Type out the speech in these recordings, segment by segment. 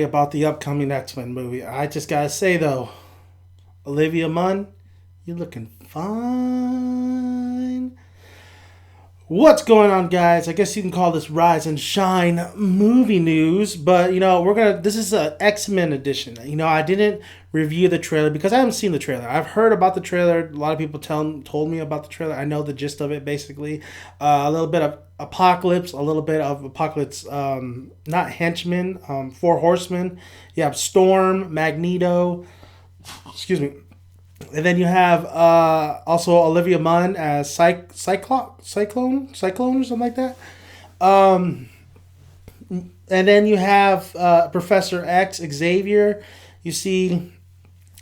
About the upcoming X-Men movie. I just gotta say though, Olivia Munn, you're looking fine. What's going on, guys? I guess you can call this Rise and Shine movie news, but we're gonna. This is a X-Men edition. I didn't review the trailer because I haven't seen the trailer. I've heard about the trailer. A lot of people told me about the trailer. I know the gist of it basically. A little bit of Apocalypse, a little bit of Apocalypse, not henchmen, Four Horsemen. You have Storm, Magneto. Excuse me. And then you have also Olivia Munn as Cyclone, or something like that. Um, and then you have Professor X, Xavier. You see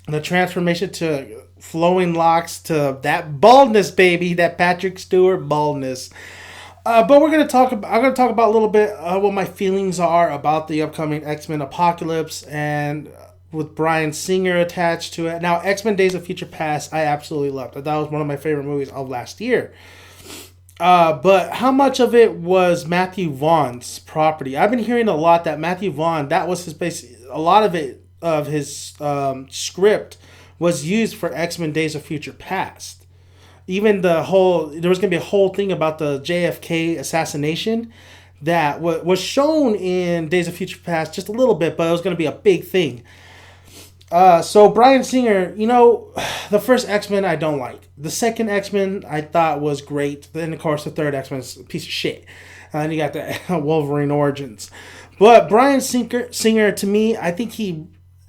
the transformation to flowing locks to that baldness, baby, that Patrick Stewart baldness. But we're gonna talk. I'm gonna talk about a little bit what my feelings are about the upcoming X Men Apocalypse, and with Bryan Singer attached to it. Now, X Men Days of Future Past, I absolutely loved. That was one of my favorite movies of last year. But how much of it was Matthew Vaughn's property? I've been hearing a lot that Matthew Vaughn, that was his base. A lot of it of his script was used for X Men Days of Future Past. Even there was going to be a whole thing about the JFK assassination that was shown in Days of Future Past just a little bit, but it was going to be a big thing. So Bryan Singer, the first X-Men I don't like. The second X-Men I thought was great. Then of course the third X-Men is a piece of shit. And you got the Wolverine Origins. But Bryan Singer, to me,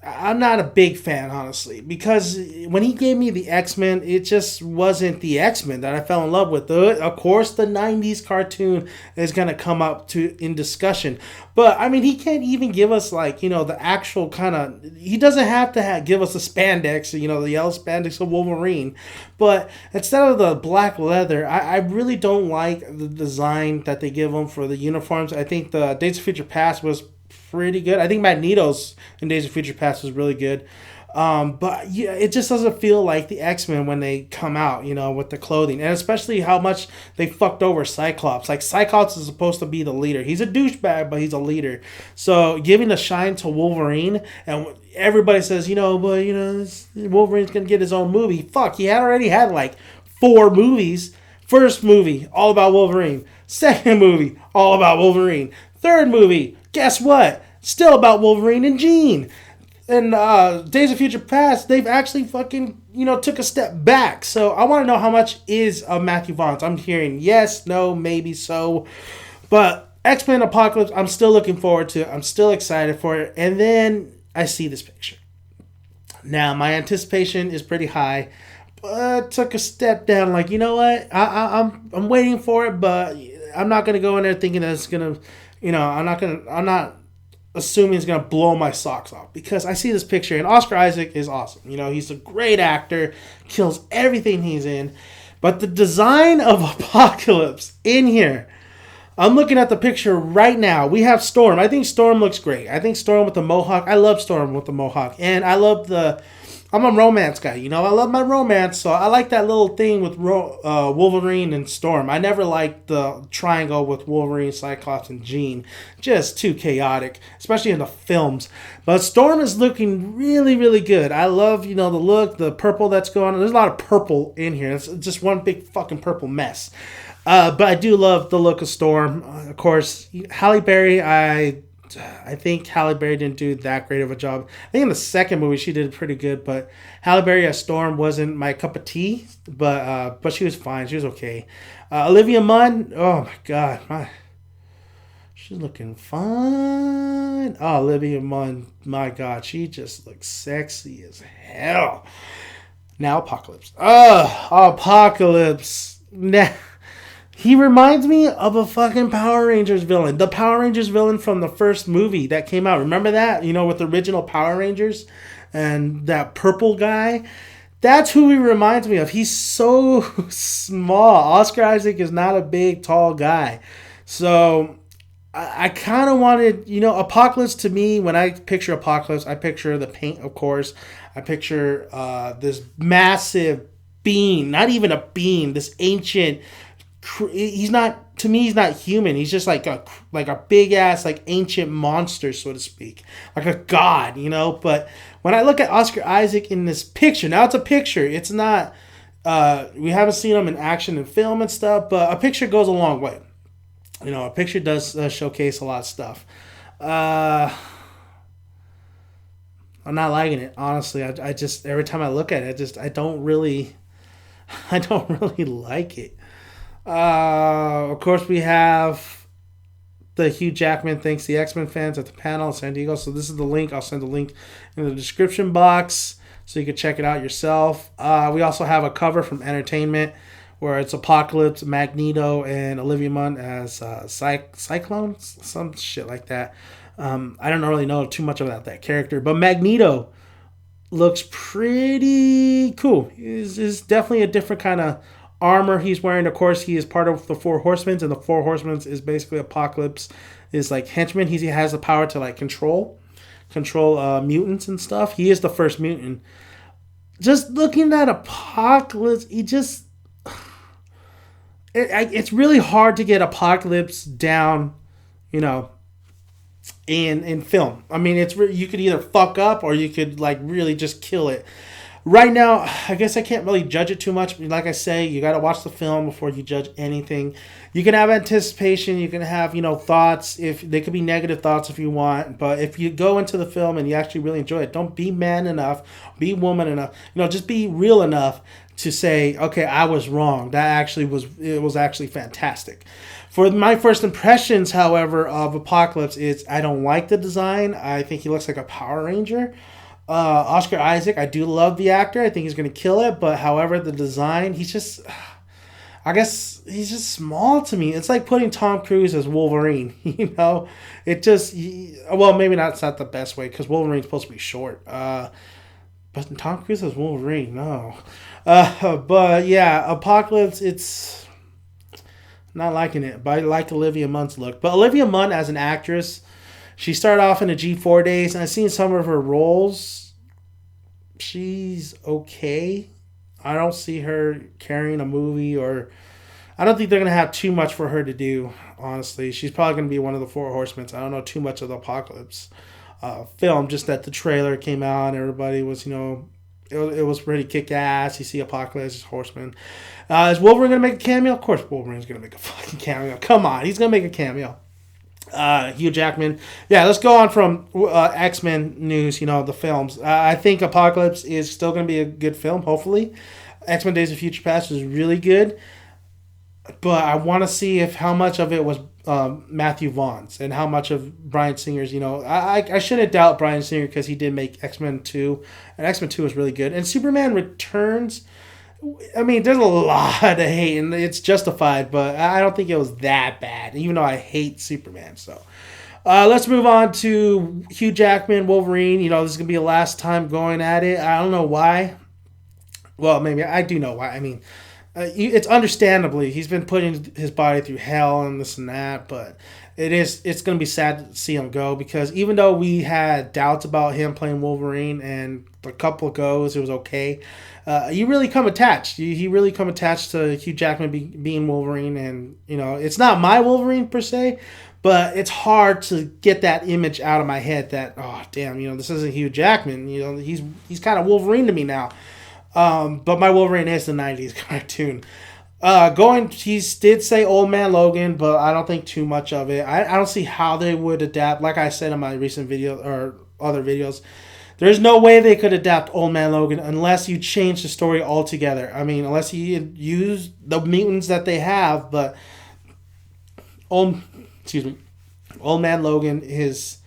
I'm not a big fan, honestly, because when he gave me the X-Men, it just wasn't the X-Men that I fell in love with. Of course, the 90s cartoon is going to come up in discussion. But, I mean, he can't even give us, the actual kind of... He doesn't have to give us the spandex, the yellow spandex of Wolverine. But instead of the black leather, I really don't like the design that they give him for the uniforms. I think the Days of Future Past was pretty good. I think Magneto's in Days of Future Past was really good. But yeah, it just doesn't feel like the X-Men when they come out, with the clothing. And especially how much they fucked over Cyclops. Like, Cyclops is supposed to be the leader. He's a douchebag, but he's a leader. So, giving the shine to Wolverine, and everybody says, Wolverine's going to get his own movie. Fuck, he already had, 4 movies. First movie, all about Wolverine. Second movie, all about Wolverine. Third movie, guess what? Still about Wolverine and Jean. And Days of Future Past, they've actually fucking, took a step back. So I want to know how much is of Matthew Vaughn's. I'm hearing yes, no, maybe so. But X-Men Apocalypse, I'm still looking forward to it. I'm still excited for it. And then I see this picture. Now, my anticipation is pretty high. But took a step down. Like, you know what? I'm waiting for it, but I'm not going to go in there thinking that it's going to... I'm not assuming it's going to blow my socks off, because I see this picture and Oscar Isaac is awesome. He's a great actor, kills everything he's in. But the design of Apocalypse in here, I'm looking at the picture right now. We have Storm. I think Storm looks great. I think Storm with the mohawk. I love Storm with the mohawk. And I love I'm a romance guy, I love my romance, so I like that little thing with Wolverine and Storm. I never liked the triangle with Wolverine, Cyclops, and Jean. Just too chaotic, especially in the films. But Storm is looking really, really good. I love, the look, the purple that's going on. There's a lot of purple in here. It's just one big fucking purple mess. But I do love the look of Storm. Of course, Halle Berry, I think Halle Berry didn't do that great of a job. I think in the second movie she did pretty good, but Halle Berry as Storm wasn't my cup of tea. But she was fine. She was okay. Olivia Munn, oh my god, she's looking fine. Oh, Olivia Munn, my god, she just looks sexy as hell. Now Apocalypse. Apocalypse. Nah. He reminds me of a fucking Power Rangers villain. The Power Rangers villain from the first movie that came out. Remember that? With the original Power Rangers? And that purple guy? That's who he reminds me of. He's so small. Oscar Isaac is not a big, tall guy. So, I kind of wanted... Apocalypse to me, when I picture Apocalypse, I picture the paint, of course. I picture this massive beam. Not even a beam. This ancient... he's not, to me, he's not human. He's just like a big ass, like, ancient monster, so to speak, like a god, you know. But when I look at Oscar Isaac in this picture, now it's a picture, it's not, we haven't seen him in action and film and stuff, but a picture goes a long way. You know, a picture does showcase a lot of stuff. I'm not liking it, honestly. I just, every time I look at it, I don't really I don't really like it. Of course, we have the Hugh Jackman thanks the X-Men fans at the panel in San Diego. So this is the link. I'll send the link in the description box so you can check it out yourself. We also have a cover from Entertainment where it's Apocalypse, Magneto, and Olivia Munn as Cyclones, some shit like that. I don't really know too much about that character, but Magneto looks pretty cool. Is definitely a different kind of armor he's wearing. Of course, he is part of the Four Horsemen, and the Four Horsemen is basically Apocalypse is like henchman. He has the power to like control mutants and stuff. He is the first mutant. Just looking at Apocalypse, it's really hard to get Apocalypse down, you know, in film. I mean, you could either fuck up or you could like really just kill it. Right now, I guess I can't really judge it too much. Like I say, you got to watch the film before you judge anything. You can have anticipation. You can have, you know, thoughts. If they could be negative thoughts if you want. But if you go into the film and you actually really enjoy it, don't be man enough, be woman enough. You know, just be real enough to say, okay, I was wrong. It was actually fantastic. For my first impressions, however, of Apocalypse is I don't like the design. I think he looks like a Power Ranger. Oscar Isaac, I do love the actor. I think he's going to kill it. But however, the design, I guess he's just small to me. It's like putting Tom Cruise as Wolverine, you know? Well, maybe that's not the best way because Wolverine's supposed to be short. But Tom Cruise as Wolverine, no. But yeah, Apocalypse, it's not liking it. But I like Olivia Munn's look. But Olivia Munn as an actress, she started off in the G4 days, and I've seen some of her roles. She's okay. I don't see her carrying a movie, or I don't think they're going to have too much for her to do, honestly. She's probably going to be one of the Four Horsemen. I don't know too much of the Apocalypse film, just that the trailer came out and everybody was, you know, it was pretty kick-ass. You see Apocalypse, Horseman. Is Wolverine going to make a cameo? Of course Wolverine's going to make a fucking cameo. Come on, he's going to make a cameo. Hugh Jackman. Yeah, let's go on from X-Men news, you know, the films. I think Apocalypse is still going to be a good film, hopefully. X-Men Days of Future Past was really good. But I want to see how much of it was Matthew Vaughn's and how much of Bryan Singer's, you know. I shouldn't doubt Bryan Singer because he did make X-Men 2. And X-Men 2 was really good. And Superman Returns, I mean, there's a lot of hate, and it's justified, but I don't think it was that bad, even though I hate Superman. So, let's move on to Hugh Jackman, Wolverine. You know, this is going to be the last time going at it. I don't know why. Well, maybe I do know why. I mean, it's understandably. He's been putting his body through hell and this and that, but it's going to be sad to see him go because even though we had doubts about him playing Wolverine and a couple of goes, it was okay. You really come attached. He really come attached to Hugh Jackman being Wolverine, and you know it's not my Wolverine per se, but it's hard to get that image out of my head. That damn, you know this isn't Hugh Jackman. You know he's kind of Wolverine to me now. But my Wolverine is the '90s cartoon. He did say Old Man Logan, but I don't think too much of it. I don't see how they would adapt. Like I said in my recent video or other videos. There's no way they could adapt Old Man Logan unless you change the story altogether. I mean, unless you use the mutants that they have, but Old Man Logan is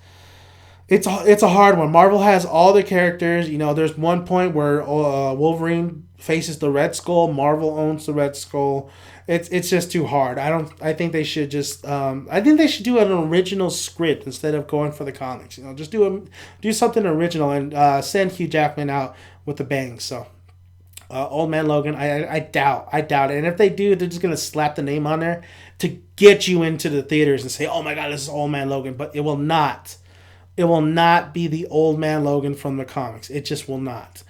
it's a hard one. Marvel has all the characters. You know, there's one point where Wolverine faces the Red Skull. Marvel owns the Red Skull. It's just too hard. I think they should just I think they should do an original script instead of going for the comics. You know, just do something original and send Hugh Jackman out with a bang. So Old Man Logan, I doubt it. And if they do, they're just gonna slap the name on there to get you into the theaters and say, oh my god, this is Old Man Logan. But it will not. It will not be the Old Man Logan from the comics. It just will not.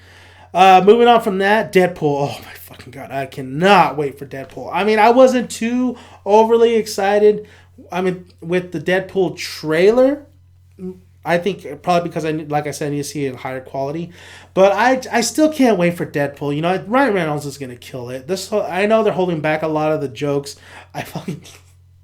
Moving on from that, Deadpool. Oh my fucking god, I cannot wait for Deadpool. I mean, I wasn't too overly excited. I mean, with the Deadpool trailer, I think probably because like I said, I need to see it in higher quality. But I still can't wait for Deadpool. You know, Ryan Reynolds is gonna kill it. I know they're holding back a lot of the jokes. I fucking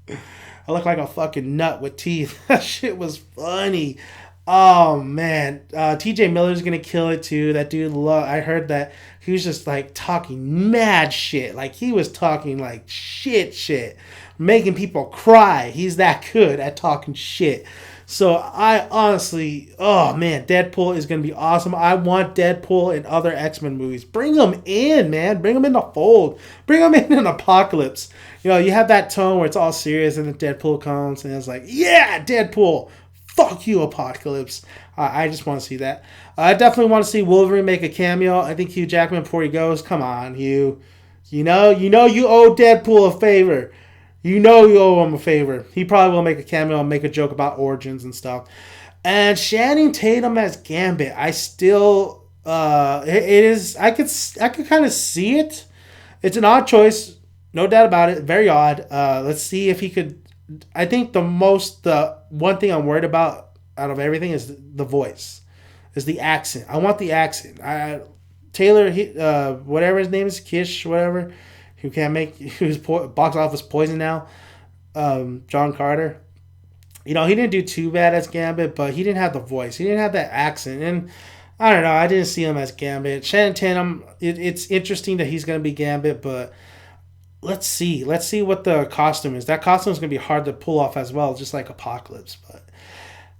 I look like a fucking nut with teeth. That shit was funny. Oh man, T.J. Miller's gonna kill it too. That dude, I heard that he was just like talking mad shit. Like he was talking like shit, making people cry. He's that good at talking shit. So I honestly, oh man, Deadpool is gonna be awesome. I want Deadpool in other X-Men movies. Bring them in, man. Bring them in the fold. Bring them in an Apocalypse. You know, you have that tone where it's all serious, and then Deadpool comes, and it's like, yeah, Deadpool. Fuck you, Apocalypse. I just want to see that. I definitely want to see Wolverine make a cameo. I think Hugh Jackman, before he goes, come on, Hugh. You know you owe Deadpool a favor. You know you owe him a favor. He probably will make a cameo and make a joke about origins and stuff. And Channing Tatum as Gambit, I still, it is, I could kind of see it. It's an odd choice, no doubt about it. Very odd. Let's see if he could. I think the one thing I'm worried about out of everything is the voice, is the accent. I want the accent. Taylor, whatever his name is, Kish, whatever, who's box office poison now, John Carter. You know, he didn't do too bad as Gambit, but he didn't have the voice. He didn't have that accent, and I don't know. I didn't see him as Gambit. Channing Tatum, it's interesting that he's going to be Gambit, but let's see what the costume is. That costume is going to be hard to pull off as well, just like Apocalypse. But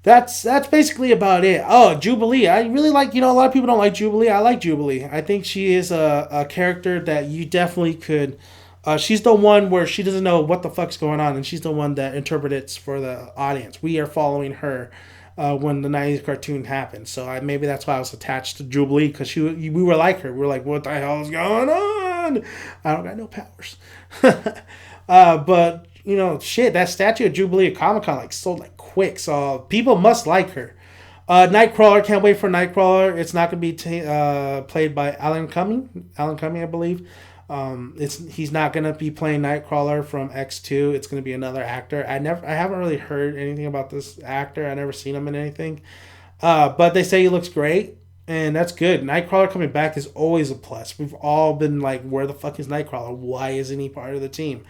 that's basically about it. Oh, Jubilee. I really like, a lot of people don't like Jubilee. I like Jubilee. I think she is a character that you definitely could. She's the one where she doesn't know what the fuck's going on, and she's the one that interprets for the audience. We are following her when the 90s cartoon happened. So maybe that's why I was attached to Jubilee, because we were like her. We were like, what the hell is going on? I don't got no powers. But, shit, that statue of Jubilee at Comic-Con sold quick. So people must like her. Nightcrawler, can't wait for Nightcrawler. It's not going to be played by Alan Cumming, I believe. He's not going to be playing Nightcrawler from X2. It's going to be another actor. I haven't really heard anything about this actor. I never seen him in anything. But they say he looks great, and that's good. Nightcrawler coming back is always a plus. We've all been like, where the fuck is Nightcrawler? Why isn't he part of the team?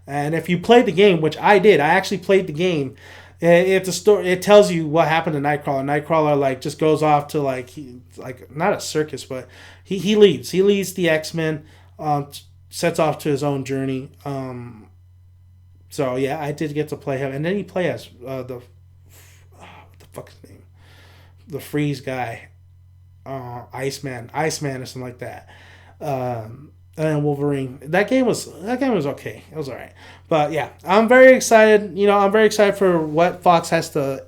And if you played the game, which I did, I actually played the game. It's a story. It tells you what happened to Nightcrawler. Nightcrawler just goes off to not a circus, but he leaves. He leads the X-Men. Sets off to his own journey. So yeah, I did get to play him, and then he play as what the fuck's his name? The Freeze guy, Iceman or something like that. And Wolverine. That game was okay. It was alright. But yeah, I'm very excited. I'm very excited for what Fox has to,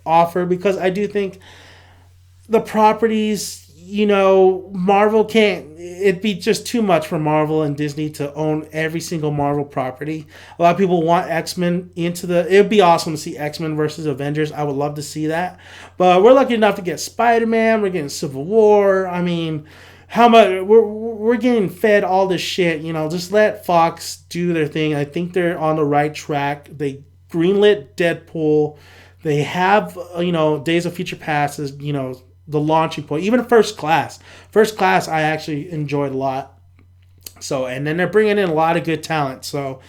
offer, because I do think the properties, Marvel can't. It'd be just too much for Marvel and Disney to own every single Marvel property. A lot of people want X-Men into it would be awesome to see X-Men versus Avengers. I would love to see that. But we're lucky enough to get Spider-Man. We're getting Civil War. I mean, how much we're getting fed all this shit. Just let Fox do their thing. I think they're on the right track. They greenlit Deadpool. They have Days of Future Past is the launching point. Even First Class I actually enjoyed a lot. So, and then they're bringing in a lot of good talent. So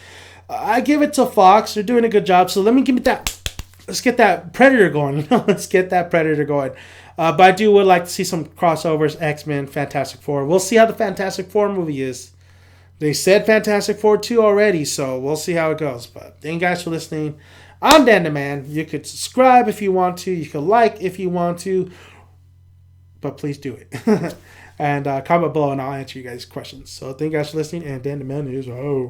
I give it to Fox. They're doing a good job. So let's get that Predator going. Let's get that Predator going. But I would like to see some crossovers. X-Men, Fantastic Four. We'll see how the Fantastic Four movie is. They said Fantastic Four 2 already, so we'll see how it goes. But thank you guys for listening. I'm Dan the Man. You could subscribe if you want to. You could like if you want to. But please do it. And comment below and I'll answer you guys' questions. So thank you guys for listening. And Dan the Man is